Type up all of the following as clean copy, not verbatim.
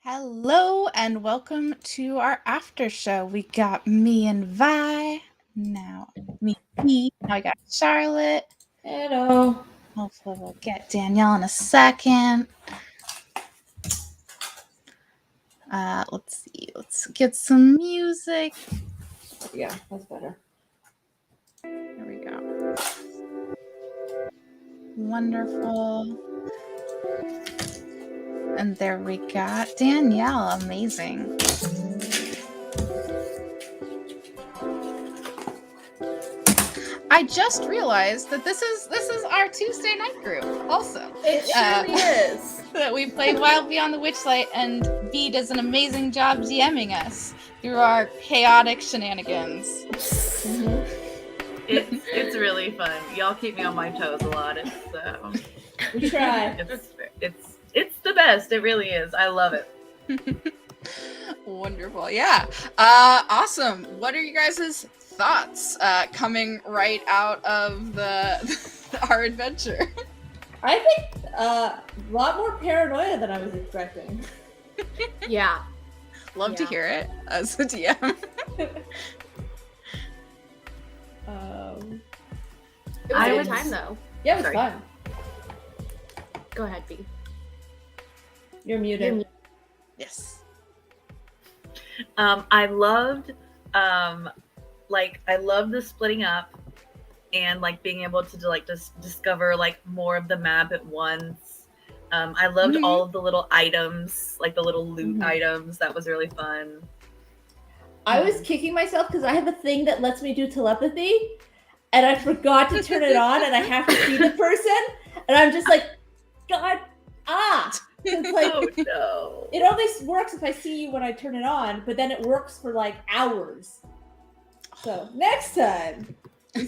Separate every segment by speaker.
Speaker 1: Hello and welcome to our after show. We got me and Vi. Now me. Now I got Charlotte.
Speaker 2: Hello.
Speaker 1: Hopefully we'll get Danielle in a second. Let's see. Let's get some music.
Speaker 2: Yeah, that's better.
Speaker 1: Here we go. Wonderful. And there we got Danielle. Amazing. I just realized that this is our Tuesday night group also.
Speaker 2: It surely is.
Speaker 1: That we play Wild Beyond the Witchlight, and B does an amazing job DMing us through our chaotic shenanigans.
Speaker 2: Mm-hmm.
Speaker 3: It's really fun. Y'all keep me on my toes a lot.
Speaker 2: We try.
Speaker 3: It's the best. It really is. I love it.
Speaker 1: Wonderful. Yeah. Awesome. What are you guys' thoughts coming right out of our adventure?
Speaker 2: I think a lot more paranoia than I was expecting.
Speaker 4: Yeah.
Speaker 1: Love to hear it as a DM.
Speaker 4: It was a good time though.
Speaker 2: Yeah, it was fun.
Speaker 4: Go ahead, B.
Speaker 2: You're muted.
Speaker 1: Yes.
Speaker 3: I loved I love the splitting up and like being able to like just discover like more of the map at once. I loved all of the little items, like the little loot items. That was really fun.
Speaker 2: I was kicking myself because I have a thing that lets me do telepathy, and I forgot to turn it on, and I have to see the person, and I'm just like, God, It's like,
Speaker 3: Oh no.
Speaker 2: it only works if I see you when I turn it on, but then it works for like hours. So next time.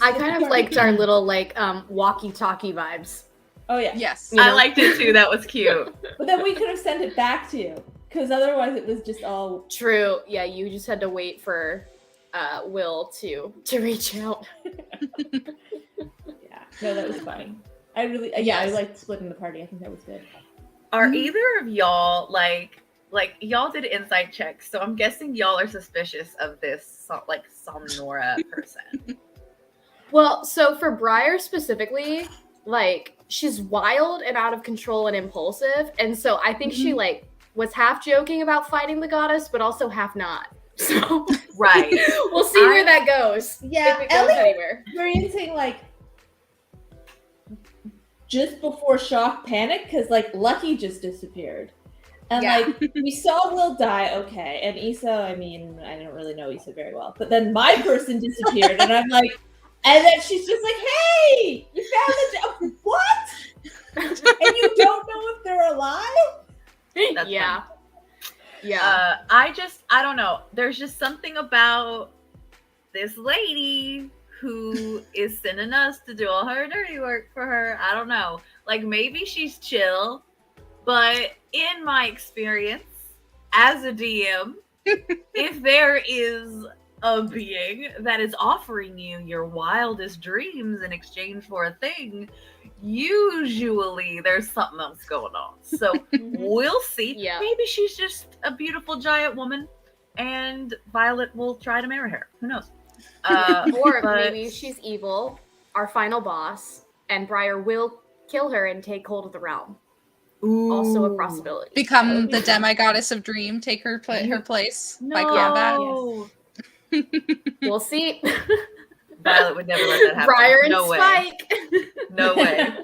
Speaker 4: I kind of liked our little walkie-talkie vibes.
Speaker 2: Oh yeah.
Speaker 1: Yes.
Speaker 4: You know?
Speaker 3: I liked it too. That was cute.
Speaker 2: But then we could have sent it back to you, because otherwise it was just all.
Speaker 4: True. Yeah, you just had to wait for Will to reach out.
Speaker 2: Yeah. No, that was fine. I really, I liked splitting the party. I think that was good.
Speaker 3: Are either of y'all like y'all did insight checks, so I'm guessing y'all are suspicious of this Somnora person.
Speaker 4: Well, so for Briar specifically, she's wild and out of control and impulsive, and so I think she was half joking about fighting the goddess, but also half not. So
Speaker 3: Right.
Speaker 4: We'll see where that goes.
Speaker 2: Yeah,
Speaker 4: if it goes anywhere.
Speaker 2: Experiencing just before shock panic, because Lucky just disappeared, and we saw Will die. Okay, and Issa, I mean, I don't really know Issa very well, but then my person disappeared, and I'm like, and then she's just like, "Hey, you found the what?" And you don't know if they're alive.
Speaker 3: That's
Speaker 4: Yeah.
Speaker 3: fun.
Speaker 4: Yeah.
Speaker 3: I don't know. There's just something about this lady who is sending us to do all her dirty work for her. I don't know. Like, maybe she's chill, but in my experience as a DM, if there is a being that is offering you your wildest dreams in exchange for a thing, usually there's something else going on. So we'll see.
Speaker 4: Yeah.
Speaker 3: Maybe she's just a beautiful giant woman and Violet will try to marry her. Who knows?
Speaker 4: Or maybe she's evil, our final boss, and Briar will kill her and take hold of the realm.
Speaker 3: Ooh.
Speaker 4: Also a possibility.
Speaker 1: Become the demigoddess of dream, take her place by
Speaker 3: No.
Speaker 1: combat.
Speaker 4: We'll see.
Speaker 3: Violet would never let that happen.
Speaker 4: Briar and
Speaker 3: No way.
Speaker 4: Spike.
Speaker 3: No way.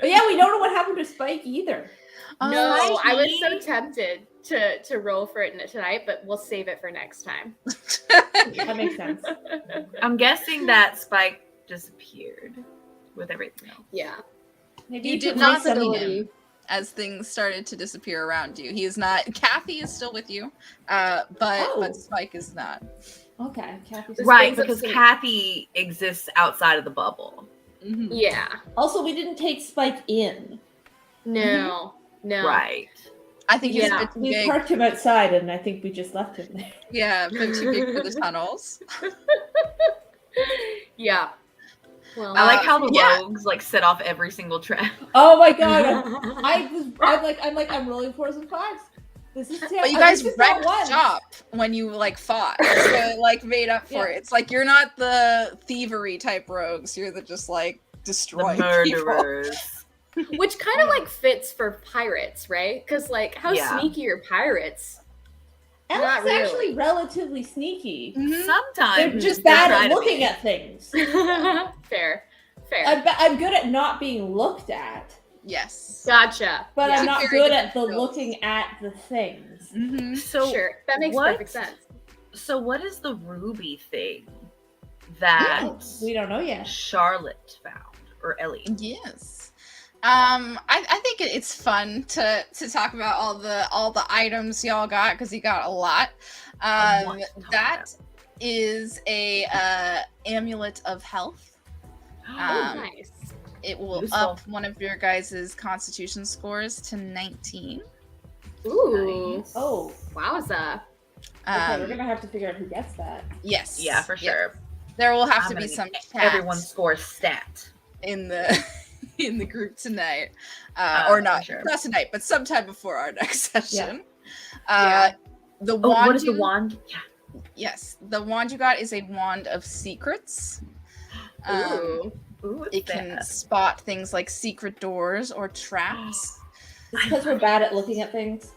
Speaker 2: But yeah, we don't know what happened to Spike either.
Speaker 4: No, I was so
Speaker 3: Spikey.
Speaker 4: tempted to roll for it tonight, but we'll save it for next time.
Speaker 2: That makes sense.
Speaker 3: I'm guessing that Spike disappeared with everything else.
Speaker 4: Yeah.
Speaker 2: Maybe
Speaker 1: You did
Speaker 2: could
Speaker 1: not
Speaker 2: make
Speaker 1: see
Speaker 2: some-
Speaker 1: him as things started to disappear around you. He is not. Kathy is still with you, but Spike is not.
Speaker 2: Okay, Kathy's
Speaker 3: Right,
Speaker 4: brings up
Speaker 3: because
Speaker 4: some-
Speaker 3: Kathy exists outside of the bubble.
Speaker 1: Mm-hmm.
Speaker 4: Yeah.
Speaker 2: Also, we didn't take Spike in.
Speaker 4: No. No.
Speaker 3: Right.
Speaker 1: I think he's a
Speaker 4: Yeah.
Speaker 1: bit too
Speaker 2: We
Speaker 1: big.
Speaker 2: parked him outside, and I think we just left him there.
Speaker 1: Yeah, a bit too big for the tunnels.
Speaker 4: Yeah. Well,
Speaker 3: I like how the
Speaker 1: yeah.
Speaker 3: rogues set off every single trap.
Speaker 2: Oh my god! I'm rolling 4s and 5s. This is
Speaker 1: But you guys wrecked shop when you like fought, so it like made up for it. It's like you're not the thievery type rogues. You're the just like destroy
Speaker 3: The murderers.
Speaker 4: Which kind of like fits for pirates, right? Because like, how sneaky are pirates?
Speaker 2: Ellie's actually relatively sneaky.
Speaker 3: Sometimes
Speaker 2: they're just bad at looking at things.
Speaker 4: Fair.
Speaker 2: I'm good at not being looked at.
Speaker 1: Yes.
Speaker 4: Gotcha.
Speaker 2: But I'm not good at the looking at the things.
Speaker 3: So
Speaker 4: sure, that makes perfect sense.
Speaker 3: So what is the ruby thing that
Speaker 2: we don't know yet?
Speaker 3: Charlotte found, or Ellie?
Speaker 1: Yes. I think it's fun to talk about all the items y'all got, because you got a lot. That is a amulet of health.
Speaker 4: Nice.
Speaker 1: It will up one of your guys' constitution scores to 19.
Speaker 4: Ooh.
Speaker 2: Nice. Oh,
Speaker 4: wowza.
Speaker 2: Okay, we're gonna have to figure out who gets that.
Speaker 1: Yes.
Speaker 3: Yeah, for sure.
Speaker 1: There will have to be some chat
Speaker 3: everyone's score stat
Speaker 1: in the in the group tonight, or not tonight, but sometime before our next session. The wand.
Speaker 3: What is the wand? Yeah.
Speaker 1: Yes, the wand you got is a wand of secrets.
Speaker 3: Ooh,
Speaker 1: it can spot things like secret doors or traps.
Speaker 2: Because we're bad at looking at things.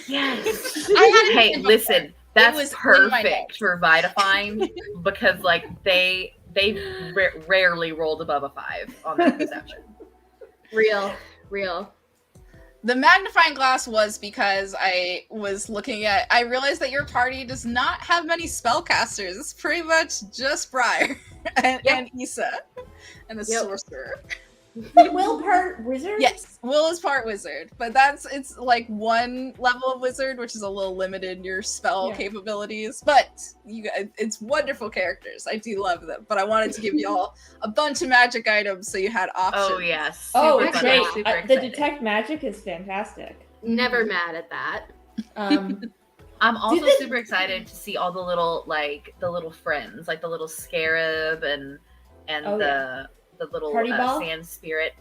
Speaker 3: Yes. Hey, listen, that's perfect for Vitafind because like they rarely rolled above a 5 on that perception.
Speaker 4: Real.
Speaker 1: The magnifying glass was because I was looking at. I realized that your party does not have many spellcasters. It's pretty much just Briar and Issa and the sorcerer.
Speaker 2: Will part wizard?
Speaker 1: Yes, Will is part wizard, but it's like one level of wizard, which is a little limited in your spell capabilities. But it's wonderful characters. I do love them, but I wanted to give y'all a bunch of magic items so you had options.
Speaker 3: Oh yes.
Speaker 2: It's great. The detect magic is fantastic.
Speaker 4: Never mad at that.
Speaker 3: I'm also super excited to see all the little friends, like the little scarab and the little sand spirit.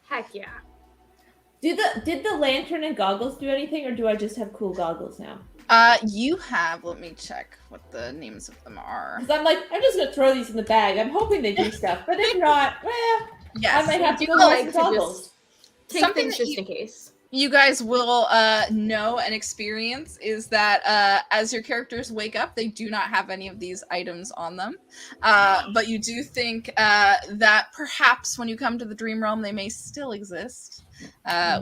Speaker 4: Heck yeah.
Speaker 2: Did the lantern and goggles do anything, or do I just have cool goggles now?
Speaker 1: You have, let me check what the names of them are.
Speaker 2: Because I'm just gonna throw these in the bag. I'm hoping they do stuff, but if not,
Speaker 1: yes.
Speaker 2: I might have to go buy some goggles.
Speaker 4: Take something just in case.
Speaker 1: You guys will know and experience is that as your characters wake up, they do not have any of these items on them. But you do think that perhaps when you come to the dream realm, they may still exist.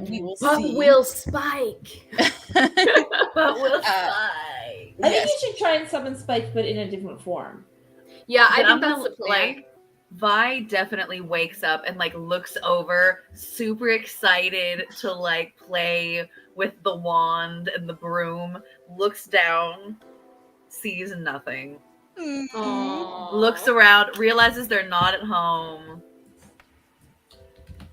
Speaker 1: We will see.
Speaker 4: But will Spike.
Speaker 3: But will Spike.
Speaker 2: I think you should try and summon Spike, but in a different form.
Speaker 4: Yeah, I think that's the plan.
Speaker 3: Like, Vi definitely wakes up and like looks over, super excited to like play with the wand and the broom, looks down, sees nothing.
Speaker 4: Aww.
Speaker 3: Looks around, realizes they're not at home.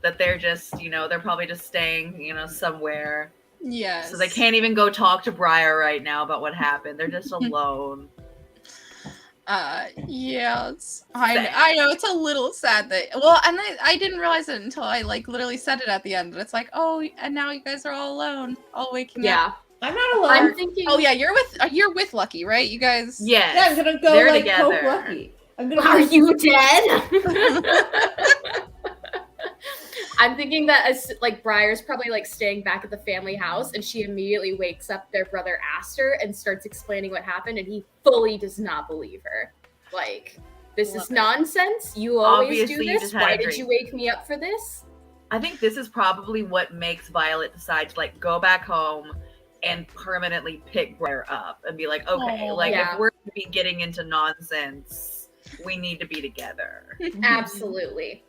Speaker 3: That they're just, they're probably just staying, somewhere.
Speaker 1: Yes.
Speaker 3: So they can't even go talk to Briar right now about what happened. They're just alone.
Speaker 1: I know it's a little sad that and I didn't realize it until I like literally said it at the end. It's like, oh, and now you guys are all alone, all waking up.
Speaker 2: I'm not alone.
Speaker 4: I'm thinking.
Speaker 1: Oh yeah, you're with Lucky, right? You guys.
Speaker 3: Yes.
Speaker 2: Yeah, I'm gonna go
Speaker 3: They're
Speaker 2: like
Speaker 3: together.
Speaker 2: poke Lucky.
Speaker 4: Are you dead? I'm thinking that like Briar's probably like staying back at the family house, and she immediately wakes up their brother Aster and starts explaining what happened, and he fully does not believe her. Like, this is nonsense. You always do this. Why did you wake me up for this?
Speaker 3: I think this is probably what makes Violet decide to like go back home and permanently pick Briar up and be like, okay, if we're gonna be getting into nonsense, we need to be together.
Speaker 4: Absolutely.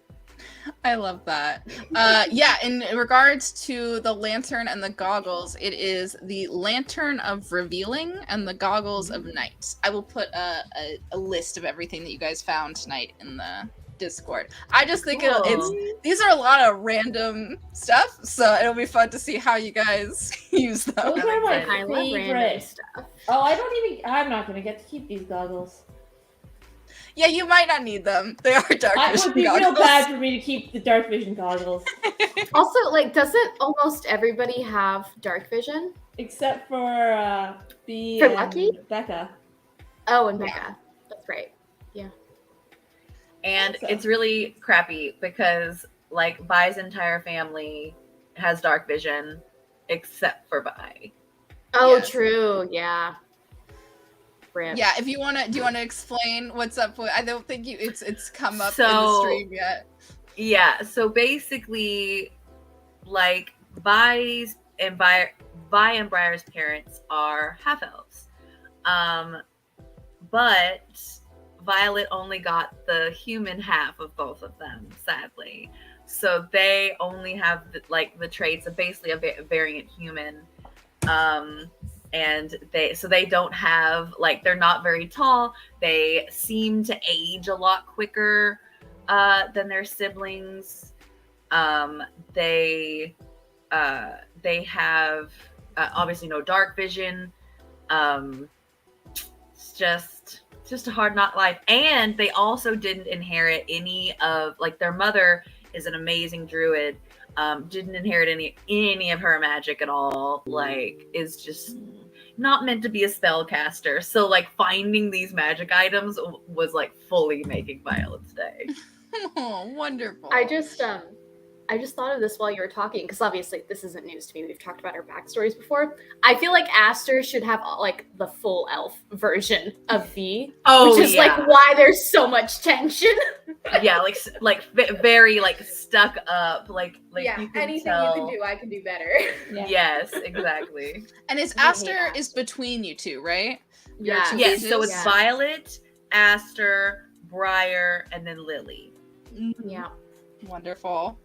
Speaker 1: I love that. In regards to the lantern and the goggles, it is the lantern of revealing and the goggles of night. I will put a list of everything that you guys found tonight in the Discord. I just think these are a lot of random stuff, so it'll be fun to see how you guys use them.
Speaker 2: Those are my
Speaker 4: favorite
Speaker 2: stuff. Oh, I'm not gonna get to keep these goggles.
Speaker 1: Yeah, you might not need them. They are dark
Speaker 2: It
Speaker 1: vision
Speaker 2: would be real
Speaker 1: goggles.
Speaker 2: bad for me to keep the dark vision goggles,
Speaker 4: Also, like, doesn't almost everybody have dark vision?
Speaker 2: except for B
Speaker 4: For
Speaker 2: and
Speaker 4: Lucky?
Speaker 2: Becca.
Speaker 4: Oh, and Becca. That's right.
Speaker 3: And
Speaker 2: So-
Speaker 3: it's really crappy because like Vi's entire family has dark vision except for Vi.
Speaker 4: Oh,
Speaker 1: Yes.
Speaker 4: true. Yeah. Rip.
Speaker 1: Yeah, if you wanna, do you want to explain what's up with? I don't think it's come up in
Speaker 3: So-
Speaker 1: the stream yet.
Speaker 3: Yeah, so basically like Vi and Briar's parents are half elves. But Violet only got the human half of both of them, sadly. So they only have the traits of basically a variant human. And they don't have they're not very tall. They seem to age a lot quicker than their siblings. They have obviously no dark vision. It's just a hard knock life. And they also didn't inherit any of their mother is an amazing druid. Didn't inherit any of her magic at all. Is just not meant to be a spellcaster. So finding these magic items was fully making Violet's day.
Speaker 1: Oh, wonderful.
Speaker 4: I just thought of this while you were talking, because obviously this isn't news to me. We've talked about our backstories before. I feel like Aster should have the full elf version of V, which is why there's so much tension.
Speaker 3: Yeah, very stuck up.
Speaker 4: Yeah,
Speaker 3: you can
Speaker 4: anything
Speaker 3: tell.
Speaker 4: you can do, I can do better.
Speaker 2: Yeah.
Speaker 3: Yes, exactly.
Speaker 1: And it's
Speaker 4: I hate
Speaker 1: Aster
Speaker 4: that.
Speaker 1: is between you two, right?
Speaker 4: Yeah.
Speaker 1: Two
Speaker 3: Yes, so it's
Speaker 1: ages?
Speaker 3: Violet, Aster, Briar, and then Lily.
Speaker 4: Yeah.
Speaker 1: Wonderful.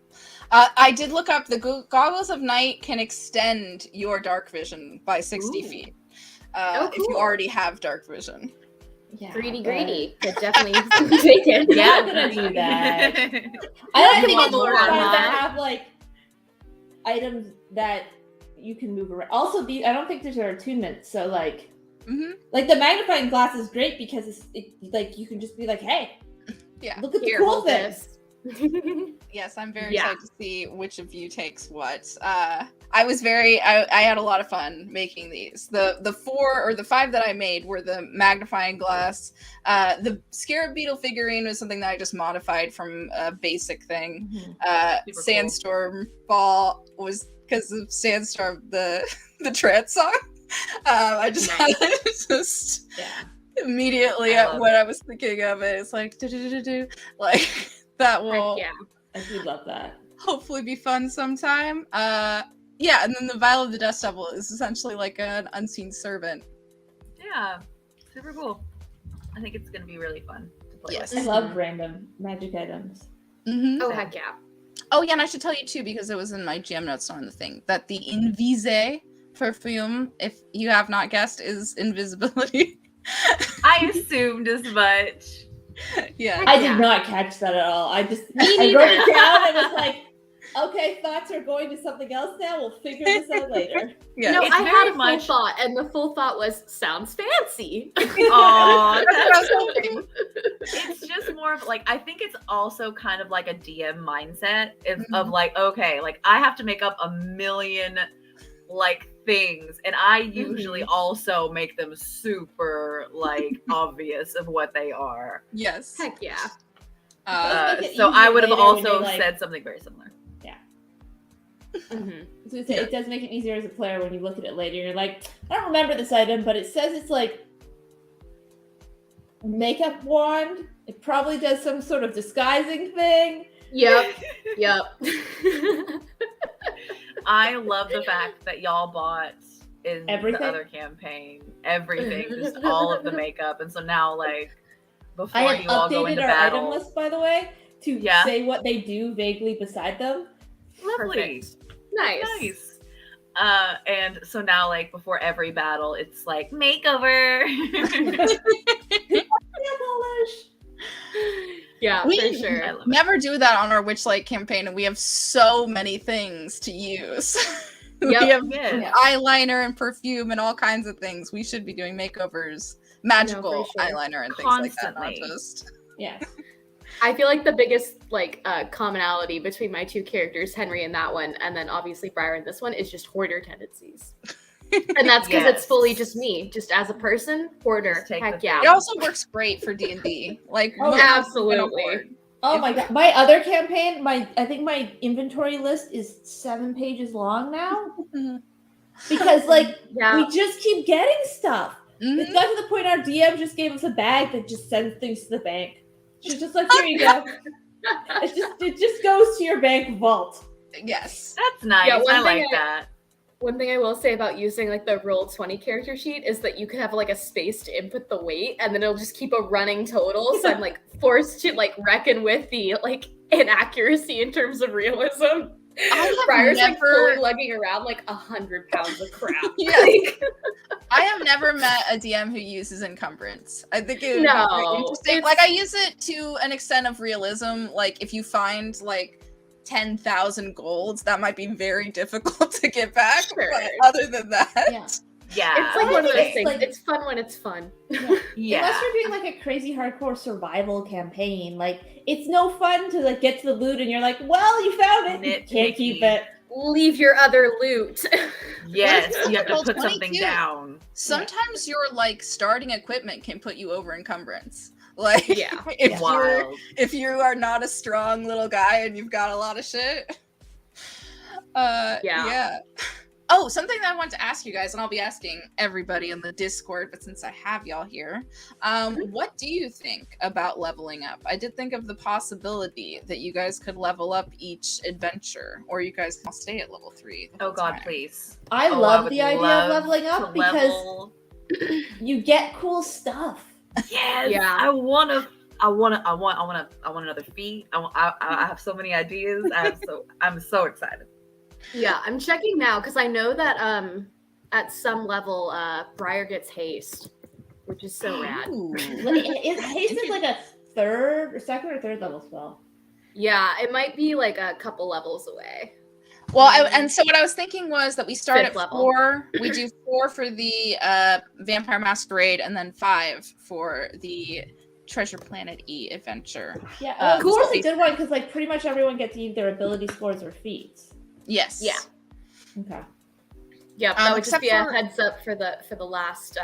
Speaker 1: I did look up the goggles of night can extend your dark vision by 60
Speaker 3: Ooh.
Speaker 1: feet.
Speaker 4: Oh,
Speaker 1: If you
Speaker 4: cool.
Speaker 1: already have dark vision.
Speaker 2: Yeah,
Speaker 4: Greedy,
Speaker 2: but
Speaker 4: greedy. Could definitely take it.
Speaker 2: Yeah, I'm gonna do that. I
Speaker 4: You
Speaker 2: don't think
Speaker 4: want
Speaker 2: it's
Speaker 4: more
Speaker 2: more fun
Speaker 4: on
Speaker 2: to
Speaker 4: that?
Speaker 2: have items that you can move around. Also, I don't think there's an attunement. So
Speaker 1: Mm-hmm.
Speaker 2: the magnifying glass is great because you can just be like, hey,
Speaker 1: Yeah.
Speaker 2: look at
Speaker 4: Here,
Speaker 2: the cool
Speaker 4: hold
Speaker 2: things.
Speaker 4: this.
Speaker 1: Yes, I'm very
Speaker 4: Yeah.
Speaker 1: excited to see which of you takes what. I had a lot of fun making these. The 4 or the 5 that I made were the magnifying glass. The scarab beetle figurine was something that I just modified from a basic thing.
Speaker 3: Super cool.
Speaker 1: Sandstorm ball was because of Sandstorm, the trance song. I just had it just
Speaker 2: Yeah.
Speaker 1: immediately
Speaker 3: I
Speaker 1: at
Speaker 3: love
Speaker 1: what I was thinking of it. It's like that will
Speaker 4: Heck yeah.
Speaker 2: I do love that.
Speaker 1: hopefully be fun sometime. Yeah, and then the Vial of the Dust Devil is essentially like an unseen servant.
Speaker 3: Yeah, super cool. I think it's gonna be really fun to play
Speaker 1: Yes.
Speaker 3: with.
Speaker 2: I love random magic items.
Speaker 1: Mm-hmm.
Speaker 4: Oh, heck yeah.
Speaker 1: Oh yeah, and I should tell you too, because it was in my GM notes, not in the thing, that the Invise perfume, if you have not guessed, is invisibility.
Speaker 3: I assumed as much.
Speaker 1: Yeah.
Speaker 2: I
Speaker 4: Yeah.
Speaker 2: did not catch that at all. I
Speaker 4: Me
Speaker 2: wrote
Speaker 4: neither.
Speaker 2: it down and was like, okay, thoughts are going to something else now. We'll figure this out later.
Speaker 1: Yeah.
Speaker 4: No,
Speaker 3: It's
Speaker 4: I had
Speaker 3: very
Speaker 4: a full
Speaker 3: much-
Speaker 4: thought, and the full thought was, sounds fancy.
Speaker 3: Aw,
Speaker 1: That's what I was hoping.
Speaker 3: it's just more of I think it's also kind of like a DM mindset of
Speaker 1: Mhm.
Speaker 3: okay, I have to make up a million things, and I usually also make them super obvious of what they are.
Speaker 1: Yes.
Speaker 4: Heck yeah.
Speaker 2: Does make it
Speaker 3: So I
Speaker 2: easier
Speaker 3: would have
Speaker 2: later when
Speaker 3: also
Speaker 2: you're,
Speaker 3: said something very similar.
Speaker 4: Mhm.
Speaker 2: I was gonna say, it does make it easier as a player when you look at it later. You're like, I don't remember this item, but it says it's makeup wand. It probably does some sort of disguising thing.
Speaker 4: Yep. Yep.
Speaker 3: I love the fact that y'all bought in
Speaker 2: Everything?
Speaker 3: the other campaign everything, just all of the makeup, and so now before
Speaker 2: I have
Speaker 3: you all go
Speaker 2: updated
Speaker 3: into
Speaker 2: our
Speaker 3: battle,
Speaker 2: item list, by the way, to
Speaker 3: Yeah.
Speaker 2: say what they do vaguely beside them.
Speaker 3: lovely.
Speaker 4: Perfect. Nice.
Speaker 3: Nice. And so now, before every battle, it's makeover.
Speaker 2: Nail polish.
Speaker 4: Yeah,
Speaker 1: We
Speaker 4: for sure.
Speaker 3: I love it.
Speaker 1: never do that on our Witchlight campaign, and we have so many things to use. We
Speaker 4: Yep.
Speaker 1: have
Speaker 3: Yes.
Speaker 1: eyeliner and perfume and all kinds of things. We should be doing makeovers, magical
Speaker 4: sure.
Speaker 1: eyeliner and things like that, not
Speaker 3: Constantly.
Speaker 1: just
Speaker 2: Yes.
Speaker 4: I feel like the biggest like commonality between my two characters, Henry in that one, and then obviously Briar in this one, is just hoarder tendencies. And that's because it's fully just me, just as a person, hoarder. Heck yeah.
Speaker 1: It also works great for D&D. Like,
Speaker 4: absolutely.
Speaker 2: Oh my god! My other campaign, I think my inventory list is 7 pages long now because we just keep getting stuff. It's got to the point our DM just gave us a bag that just sends things to the bank. She's just like, here you go. It just goes to your bank vault.
Speaker 1: Yes,
Speaker 3: that's nice. Yeah, I like that.
Speaker 4: One thing I will say about using like the Roll20 character sheet is that you can have like a space to input the weight, and then it'll just keep a running total. So I'm like forced to like reckon with the like inaccuracy in terms of realism. Briar's like fully lugging around like 100 pounds of crap.
Speaker 1: I have never met a DM who uses encumbrance. I think it would be very interesting. Like I use it to an extent of realism. Like if you find like 10,000 golds, that might be very difficult to get back.
Speaker 4: Sure.
Speaker 1: But other than that,
Speaker 3: yeah,
Speaker 4: it's like one of those things. Like, it's fun when it's fun.
Speaker 2: Yeah. Unless you're doing like a crazy hardcore survival campaign, like it's no fun to like get to the loot and you're like, well, you found it, you can't keep it.
Speaker 4: Leave your other loot.
Speaker 3: Yes, you have to put something down.
Speaker 1: Sometimes your like starting equipment can put you over encumbrance. Like, if you are not a strong little guy and you've got a lot of shit. Yeah. Oh, something that I want to ask you guys, and I'll be asking everybody in the Discord, but since I have y'all here, what do you think about leveling up? I did think of the possibility that you guys could level up each adventure, or you guys can stay at level 3.
Speaker 3: Oh God, please!
Speaker 2: I love the idea of leveling up because you get cool stuff.
Speaker 3: Yes, yeah. I want another feat. I have so many ideas. I'm so excited.
Speaker 4: Yeah, I'm checking now because I know that at some level Briar gets haste, which is so rad.
Speaker 2: Haste is like a second or third level spell.
Speaker 4: Yeah, it might be like a couple levels away.
Speaker 1: Well, and so what I was thinking was that we start at 4. We do 4 for the Vampire Masquerade, and then 5 for the Treasure Planet E adventure.
Speaker 2: Yeah, cool. It's a good one because like pretty much everyone gets either ability scores or feats.
Speaker 1: Yes.
Speaker 4: Yeah.
Speaker 2: Okay.
Speaker 4: Yeah, that would just be a heads up for the last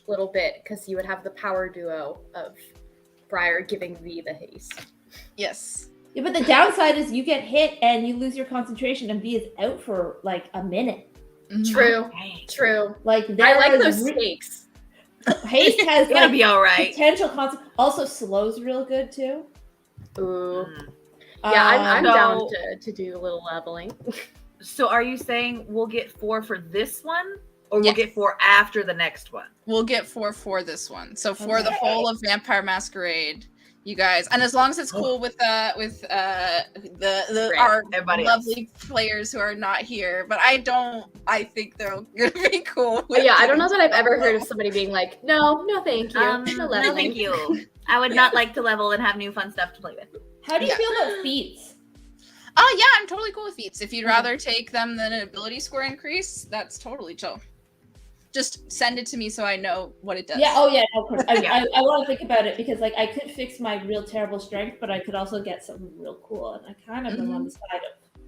Speaker 4: little bit because you would have the power duo of Briar giving V the haste.
Speaker 1: Yes.
Speaker 2: Yeah, but the downside is you get hit and you lose your concentration, and V is out for like a minute.
Speaker 4: True. True.
Speaker 2: Like
Speaker 4: I like those stakes.
Speaker 2: Haste has
Speaker 3: gonna be all right.
Speaker 2: Potential also slows real good too.
Speaker 4: Ooh. Yeah, I'm down to do a little leveling.
Speaker 3: So are you saying we'll get 4 for this one, or we'll get 4 after the next one?
Speaker 1: We'll get 4 for this one. So for the whole of Vampire Masquerade, you guys, and as long as it's cool with our lovely players who are not here, but I think they're gonna be cool.
Speaker 4: I don't know that I've ever heard of somebody being like, no, thank you, no leveling.
Speaker 3: No, thank you. I would not like to level and have new fun stuff to play with.
Speaker 2: How do you feel about feats?
Speaker 1: Oh yeah, I'm totally cool with feats. If you'd rather take them than an ability score increase, that's totally chill. Just send it to me so I know what it does.
Speaker 2: Yeah, of course. I want to think about it because like I could fix my real terrible strength, but I could also get something real cool, and I kind of am on the side of.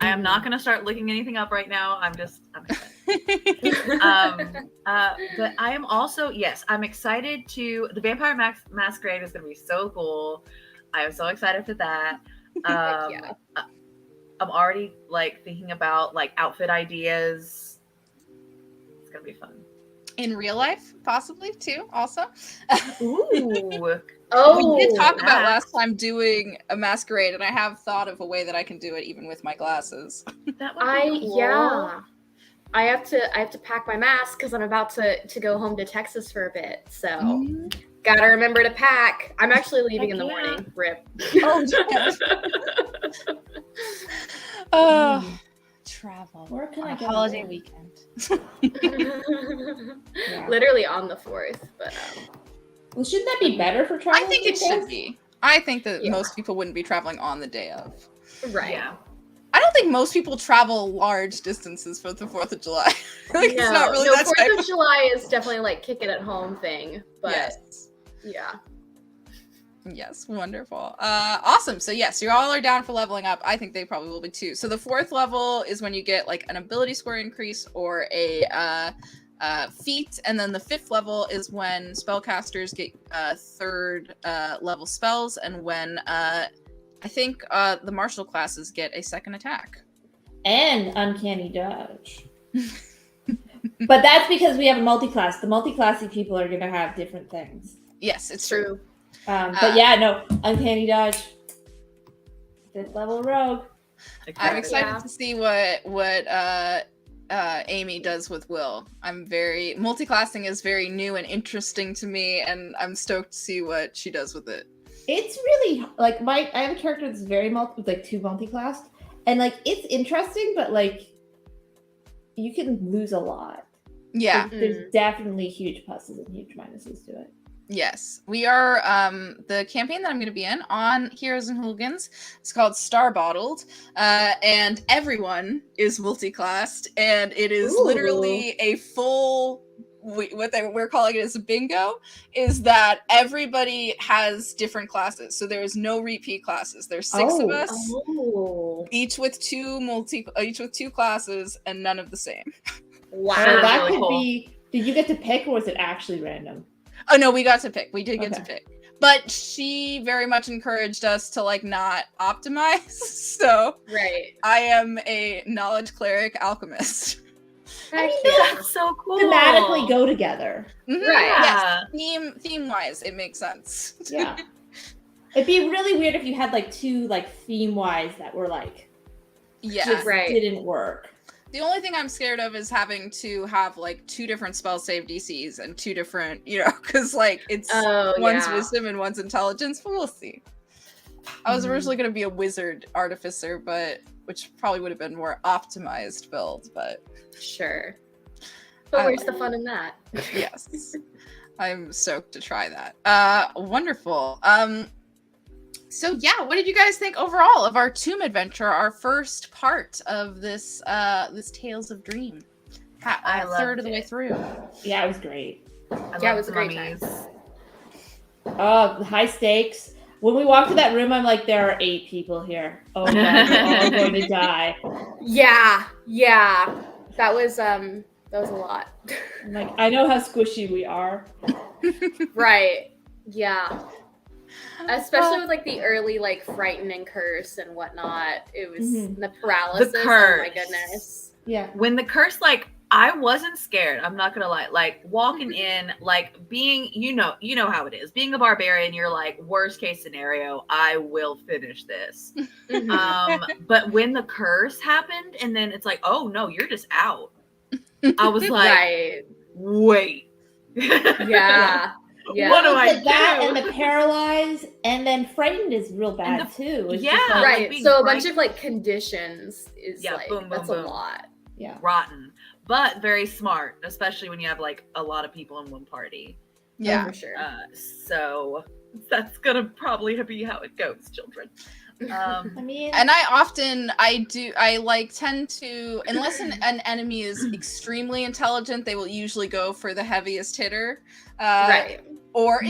Speaker 3: I am not going to start looking anything up right now. I'm but I am also, I'm excited to, the Vampire Masquerade is going to be so cool. I am so excited for that. I'm already like thinking about like outfit ideas. It's gonna be fun.
Speaker 1: In real life, possibly too. Also,
Speaker 3: ooh,
Speaker 1: we did talk about last time doing a masquerade, and I have thought of a way that I can do it even with my glasses.
Speaker 3: That would be cool.
Speaker 4: I have to pack my mask because I'm about to go home to Texas for a bit. So gotta remember to pack. I'm actually leaving in the morning. Rip.
Speaker 1: Travel.
Speaker 2: Where can I go?
Speaker 1: Holiday weekend.
Speaker 4: Literally on the 4th, but
Speaker 2: well, shouldn't that be better for travel?
Speaker 1: I think it should be. I think that most people wouldn't be traveling on the day of.
Speaker 4: Right.
Speaker 3: Yeah.
Speaker 1: I don't think most people travel large distances for the 4th of July. It's not really that
Speaker 4: 4th of July is definitely like kick it at home thing, but yeah.
Speaker 1: Yes, wonderful. Awesome. So yes, you all are down for leveling up. I think they probably will be too. So the 4th level is when you get like an ability score increase or a feat, and then the 5th level is when spellcasters get 3rd level spells, and when I think the martial classes get a 2nd attack.
Speaker 2: And uncanny dodge. But that's because we have a multi-class. The multi-classy people are going to have different things.
Speaker 1: Yes, it's true.
Speaker 2: But yeah, no, uncanny dodge. 5th level rogue.
Speaker 1: I'm excited to see what Amy does with Will. Multi-classing is very new and interesting to me, and I'm stoked to see what she does with it.
Speaker 2: It's really like I have a character that's very like 2 multi-classed, and like it's interesting, but like you can lose a lot.
Speaker 1: Yeah,
Speaker 2: there's definitely huge pluses and huge minuses to it.
Speaker 1: Yes, we are the campaign that I'm going to be in on Heroes and Hooligans. It's called Star Bottled, and everyone is multi-classed, and it is literally a full. We're calling it as a bingo, is that everybody has different classes. So there's no repeat classes. There's 6 of us, each with 2 classes, and none of the same.
Speaker 4: Wow,
Speaker 2: so that really could be. Did you get to pick, or was it actually random?
Speaker 1: Oh no, we got to pick. We did get to pick. But she very much encouraged us to like not optimize. So I am a knowledge cleric alchemist.
Speaker 2: I mean,
Speaker 3: that's so cool.
Speaker 2: Thematically go together.
Speaker 1: Mm-hmm.
Speaker 3: Right.
Speaker 1: Yes. Theme wise, it makes sense.
Speaker 2: Yeah. It'd be really weird if you had like 2 like theme wise that were like just didn't work.
Speaker 1: The only thing I'm scared of is having to have like 2 different spell save DCs and 2 different, because like it's one's wisdom and one's intelligence, but we'll see. I was originally going to be a wizard artificer, which probably would have been more optimized build, but
Speaker 4: sure. But where's the fun in that?
Speaker 1: Yes. I'm stoked to try that. Wonderful. So yeah, what did you guys think overall of our Tomb adventure, our first part of this this Tales of Dream? A third of the way through.
Speaker 2: Yeah, it was great.
Speaker 4: It was a great time.
Speaker 2: Oh, the high stakes. When we walked to that room, I'm like, there are 8 people here. Oh god, we're all going to die.
Speaker 4: Yeah. That was a lot.
Speaker 2: I'm like, I know how squishy we are.
Speaker 4: Right. Yeah. Especially with like the early like frighten and curse and whatnot. It was the paralysis.
Speaker 3: The curse.
Speaker 4: Oh my goodness.
Speaker 2: Yeah.
Speaker 3: When the curse, like, I wasn't scared. I'm not gonna lie. Like walking in, like being, you know how it is. Being a barbarian, you're like, worst case scenario, I will finish this. But when the curse happened, and then it's like, oh no, you're just out. I was like, wait.
Speaker 4: Yeah. Yeah.
Speaker 3: What do I do?
Speaker 2: That and the paralyzed, and then frightened is real bad too. It's just like,
Speaker 4: right. So a bunch of like conditions is like
Speaker 3: boom,
Speaker 4: that's
Speaker 3: boom.
Speaker 4: A lot.
Speaker 2: Yeah,
Speaker 3: rotten, but very smart, especially when you have like a lot of people in one party.
Speaker 1: Yeah,
Speaker 4: for sure.
Speaker 3: So that's gonna probably be how it goes, children.
Speaker 2: I mean,
Speaker 1: and I like tend to, unless an enemy is extremely intelligent, they will usually go for the heaviest hitter.
Speaker 4: Right.
Speaker 1: Or,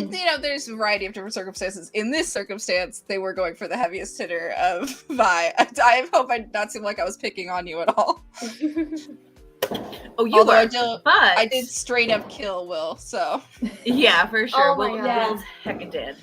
Speaker 1: there's a variety of different circumstances. In this circumstance, they were going for the heaviest hitter of Vi. I hope I did not seem like I was picking on you at all.
Speaker 3: Oh, you were,
Speaker 1: I did straight up kill Will, so.
Speaker 3: Yeah, for sure.
Speaker 4: Oh my God.
Speaker 3: Will's hecka did.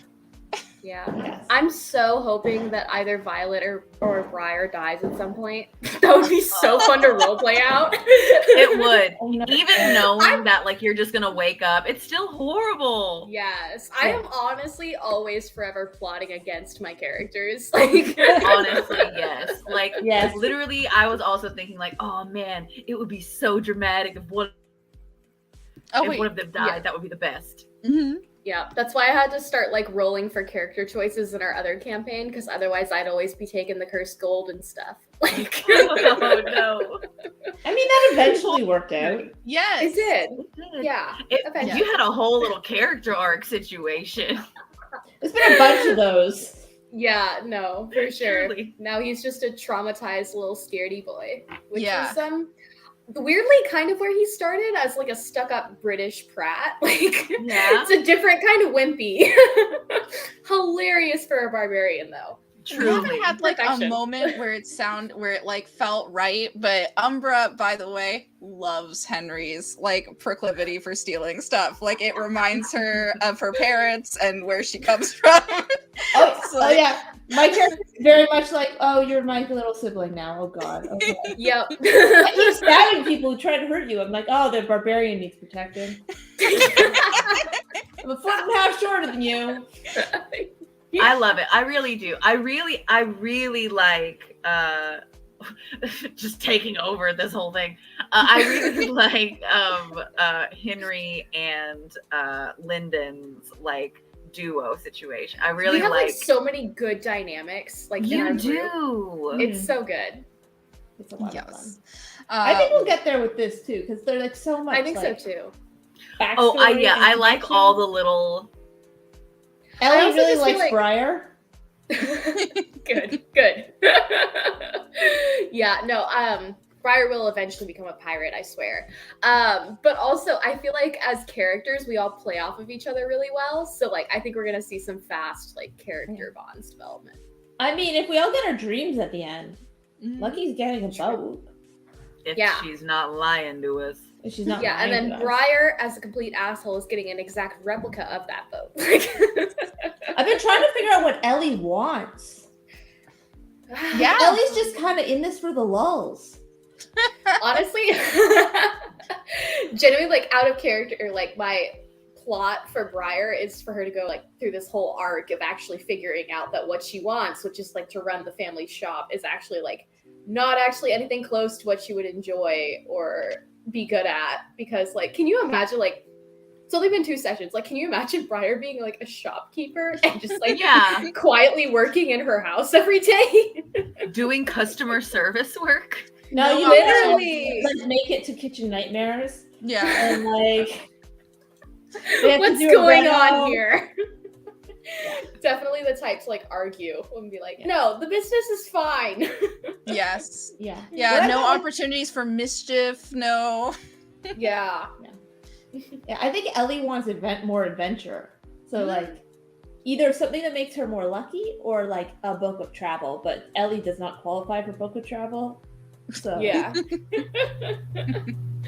Speaker 4: Yeah.
Speaker 2: Yes.
Speaker 4: I'm so hoping that either Violet or Briar dies at some point. That would be so fun to roleplay out.
Speaker 3: It would.
Speaker 2: Oh, no.
Speaker 3: Even knowing that like you're just gonna wake up, it's still horrible.
Speaker 4: Yes. I am honestly always forever plotting against my characters. Like
Speaker 3: honestly, yes. Like literally I was also thinking like, oh man, it would be so dramatic if one of them died. That would be the best.
Speaker 1: Mm-hmm.
Speaker 4: Yeah, that's why I had to start like rolling for character choices in our other campaign, because otherwise I'd always be taking the cursed gold and stuff. Like,
Speaker 3: oh no.
Speaker 2: I mean, that eventually worked out.
Speaker 1: Yes,
Speaker 4: it did. Yeah,
Speaker 3: you had a whole little character arc situation.
Speaker 2: There's been a bunch of those.
Speaker 4: Yeah, no, for sure.
Speaker 3: Surely.
Speaker 4: Now he's just a traumatized little scaredy boy, which is weirdly kind of where he started as like a stuck-up British prat. Like,
Speaker 3: Yeah.
Speaker 4: it's a different kind of wimpy. Hilarious for a barbarian, though.
Speaker 1: We
Speaker 3: Truly.
Speaker 1: haven't had like
Speaker 4: Perfection.
Speaker 1: a moment where it like felt right, but Umbra, by the way, loves Henry's like proclivity for stealing stuff. Like it reminds her of her parents and where she comes from.
Speaker 2: Oh yeah, my character is very much like, oh, you're my little sibling now. Oh god. Okay.
Speaker 4: Yep.
Speaker 2: I keep stabbing people who try to hurt you. I'm like, oh, the barbarian needs protecting. I'm a foot and a half shorter than you.
Speaker 3: I love it. I really do. I really like just taking over this whole thing. I really like Henry and Lyndon's like duo situation. I really
Speaker 4: we have like
Speaker 3: like
Speaker 4: so many good dynamics. Like in our
Speaker 3: you
Speaker 4: group.
Speaker 3: do.
Speaker 4: It's so good.
Speaker 2: It's a lot of fun.
Speaker 1: Yes.
Speaker 2: I think we'll get there with this too, because they're like so much.
Speaker 4: I think
Speaker 2: like,
Speaker 4: so too.
Speaker 3: Oh,
Speaker 2: backstory
Speaker 3: I
Speaker 2: and
Speaker 3: like
Speaker 2: connection.
Speaker 3: all the little.
Speaker 4: I
Speaker 2: Ellie
Speaker 4: also
Speaker 2: really
Speaker 4: just feel
Speaker 2: likes
Speaker 4: like-
Speaker 2: Briar.
Speaker 4: Good. Yeah, no, Briar will eventually become a pirate, I swear. But also I feel like as characters we all play off of each other really well. So like I think we're gonna see some fast like character bonds development.
Speaker 2: I mean, if we all get our dreams at the end,
Speaker 1: Mhm.
Speaker 2: Lucky's getting a boat.
Speaker 3: If
Speaker 4: Yeah.
Speaker 3: she's not lying to us.
Speaker 2: If she's not
Speaker 4: Yeah, and
Speaker 2: lying
Speaker 4: then
Speaker 2: to us.
Speaker 4: Briar as a complete asshole is getting an exact replica of that boat.
Speaker 2: I've been trying to figure out what Ellie wants.
Speaker 1: Yeah.
Speaker 2: Ellie's just kind of in this for the lulls.
Speaker 4: Honestly, genuinely, like out of character, like my plot for Briar is for her to go like through this whole arc of actually figuring out that what she wants, which is like to run the family shop, is actually like not actually anything close to what she would enjoy or be good at. Because like, can you imagine like it's only been 2 sessions. Like, can you imagine Briar being like a shopkeeper and just like
Speaker 3: Yeah.
Speaker 4: quietly working in her house every day?
Speaker 3: Doing customer service work.
Speaker 2: No, you
Speaker 4: literally.
Speaker 2: like make it to Kitchen Nightmares
Speaker 1: Yeah.
Speaker 2: and like they have to
Speaker 4: What's
Speaker 2: do a
Speaker 4: going
Speaker 2: reno.
Speaker 4: on here? Definitely the type to like argue and be like, no, the business is fine.
Speaker 1: Yes.
Speaker 2: Yeah.
Speaker 1: Yeah.
Speaker 2: What
Speaker 1: No
Speaker 2: about-
Speaker 1: opportunities for mischief. No.
Speaker 4: Yeah.
Speaker 2: Yeah, I think Ellie wants more adventure. So like either something that makes her more lucky or like a book of travel. But Ellie does not qualify for book of travel. So
Speaker 4: Yeah.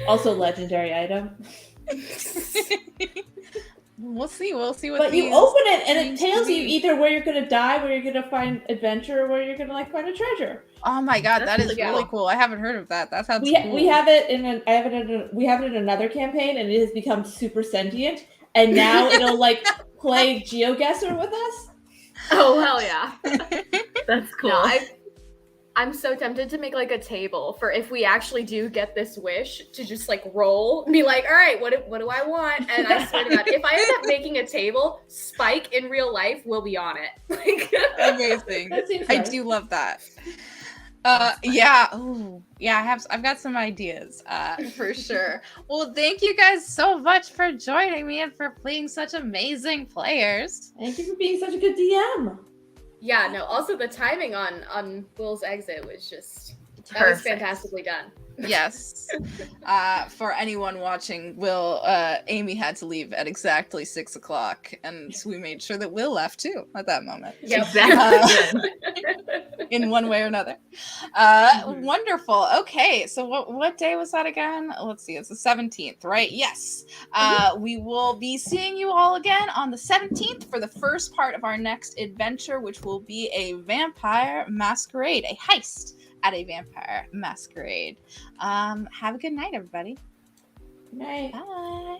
Speaker 2: also legendary item.
Speaker 1: We'll see. We'll see what.
Speaker 2: But you
Speaker 1: these
Speaker 2: open it and it
Speaker 1: seems
Speaker 2: tells
Speaker 1: to
Speaker 2: you
Speaker 1: be.
Speaker 2: either where you're gonna die, where you're gonna find adventure, or where you're gonna like find a treasure.
Speaker 1: Oh my god, that
Speaker 3: That's
Speaker 1: is
Speaker 3: really
Speaker 1: really
Speaker 3: cool.
Speaker 1: cool. I haven't heard of that. That sounds
Speaker 2: We
Speaker 1: cool.
Speaker 2: we have it in we have it in another campaign, and it has become super sentient. And now it'll like play GeoGuessr with us.
Speaker 4: Oh hell yeah.
Speaker 3: That's cool.
Speaker 4: No, I'm so tempted to make like a table for if we actually do get this wish to just like roll and be like, all right, what do I want? And I swear to God, if I end up making a table, Spike in real life will be on it. Like,
Speaker 1: Amazing.
Speaker 2: That seems
Speaker 1: I
Speaker 2: right.
Speaker 1: do love that. Yeah. Ooh, yeah, I've got some ideas, for sure. Well, thank you guys so much for joining me and for playing such amazing players.
Speaker 2: Thank you for being such a good DM.
Speaker 4: yeah, no, also the timing on Will's exit was just that was
Speaker 3: Perfect.
Speaker 4: fantastically done.
Speaker 1: Yes. For anyone watching, Amy had to leave at exactly 6 o'clock, and we made sure that Will left too at that moment.
Speaker 4: Yep.
Speaker 3: Exactly.
Speaker 1: In one way or another. Wonderful. Okay, so what day was that again? Let's see, it's the 17th, right? Yes. We will be seeing you all again on the 17th for the first part of our next adventure, which will be a vampire masquerade, a heist at a vampire masquerade. Have a good night, everybody.
Speaker 2: Good night.
Speaker 1: Bye.